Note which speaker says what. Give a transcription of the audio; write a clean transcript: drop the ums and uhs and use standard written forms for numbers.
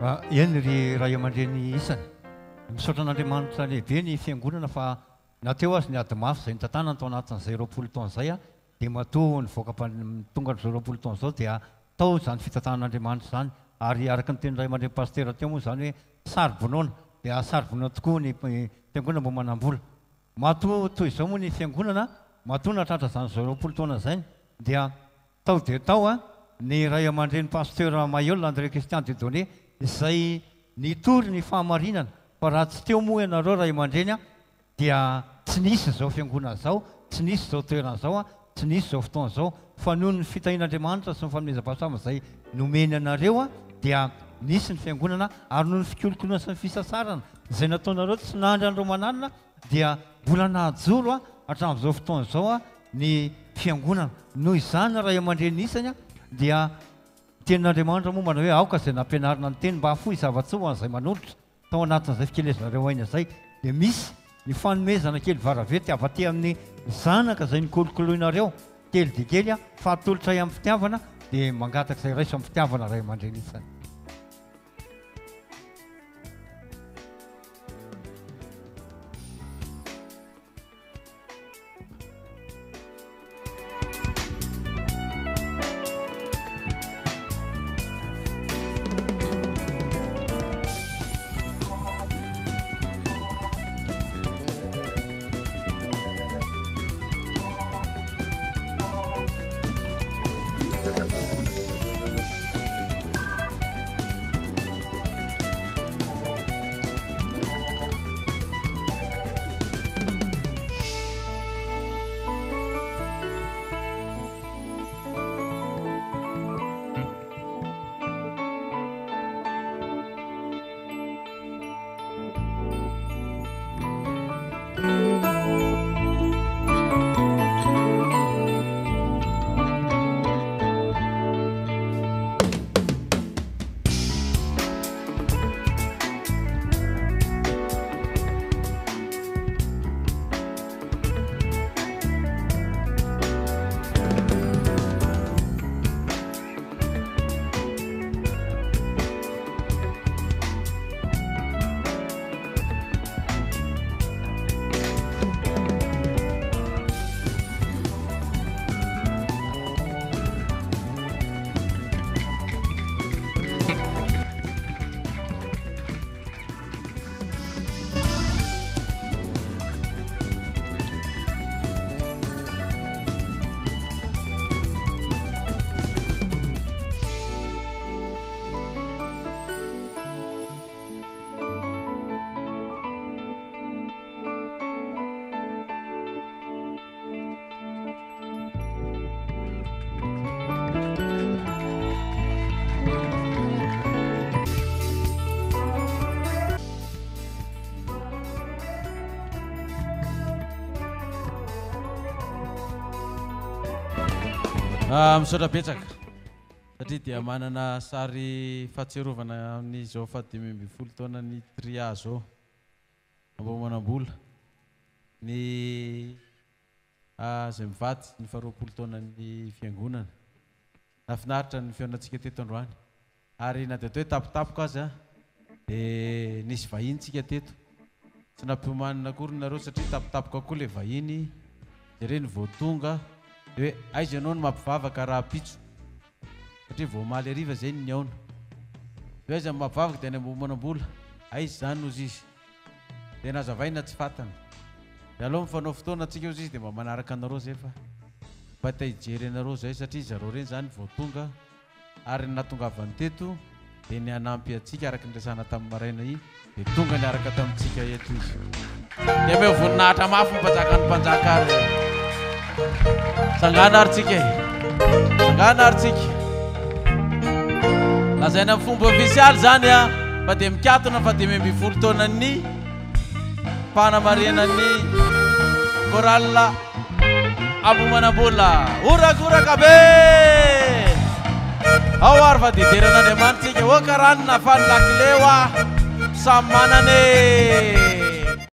Speaker 1: Eny ry ray aman-dreny isany misaotra an'Andriamanitra lehibe ny fiangonana fa nateo azy ny ady mafy izay nitantanana tao anatin'izay 20 taona izay dia matoa nivoaka tonga n'izao 20 taona izao dia tao izany fitantanan'Andriamanitra izany ary araka ny teny ray aman-dreny pastera teo moa izany hoe sary-bonoana dia sary-bonoana tokoa ny fiangonana mba manam-bola matoa toy izao moa ny fiangonana matoa natratra izany izao 20 taona izay dia tao dia tao ny ray aman-dreny pastera Maïol André Christian Dieudonné izay nitory ny fahamarinana fa raha tsy teo moa ianareo ray aman-dreny dia tsy nisy izao fiangonana izao tsy nisy izao toerana izao tsy nisy izao fotoana izao fa noho ny fitahian'Andriamanitra sy ny fanomezam-pahasalama izay nomeny anareo dia nisy ny fiangonana ary noho ny fikolokoloana sy ny fisasarana izay nataonareo tsy nandry an'ireo mananina dia mbola nahajoro hatramin'izao fotoana izao ny fiangonana noho izany ray aman-dreny isany dia tenin'Andriamanitra moa manao hoe aoka izay nampianarina ny teny mba hafoy zava-tsoa izay manolotra tao anatin'izay fikelezanareo aina izay dia misy ny fanomezana kely varavety avy aty amin'ny zanaka izay nikolokoloinareo kely dia kely fa atolotra amin'ny fitiavana dia mangataka izay raiso amin'ny fitiavana ray aman-dreny isany.
Speaker 2: Misaotra betsaka satria dia manana sary fahatserovana amin'izao 20 taona ny tria zao mba manam-bola ny izay mivady ny 20 taona ny fiangonana nafinaritra ny fiaonantsika teto androany ary na dia hoe tapitapoka azy dia nisy vahintsika teto tsy nampiomanina akory nareo satria tapitapoka koa le vahiny dia reny vao tonga hoe aiza ianao no mampivavaka raha pitso satria vao maly ariva zay ny aona hoe aiza mampivavaka dia ny manam-bola aiza zany noho izy dia nazavaina tsy fatana dia aloha mifanao fotoana antsika ozy izy dia mba manaraka anareo zay fa mba tahijery anareo zay satria zareo reny zany vao tonga ary natongavany teto dia ny anampy atsika araka ny resana tamin'ny maraina iny dia tonga ny araka tamintsika eto izy dia me voninahitra mafy mpanjaka ny mpanjaka ary sangana aritsika sangana aritsika lazaina amin'ny fomba ofisialy zany fa dia mikatona fa dia 20 taona ny fanamarinan'ny korala Abomanambola orakoraka be ao ary fa dideran'Andriamanitra tsika o karanina fa ny lakilewa samy manane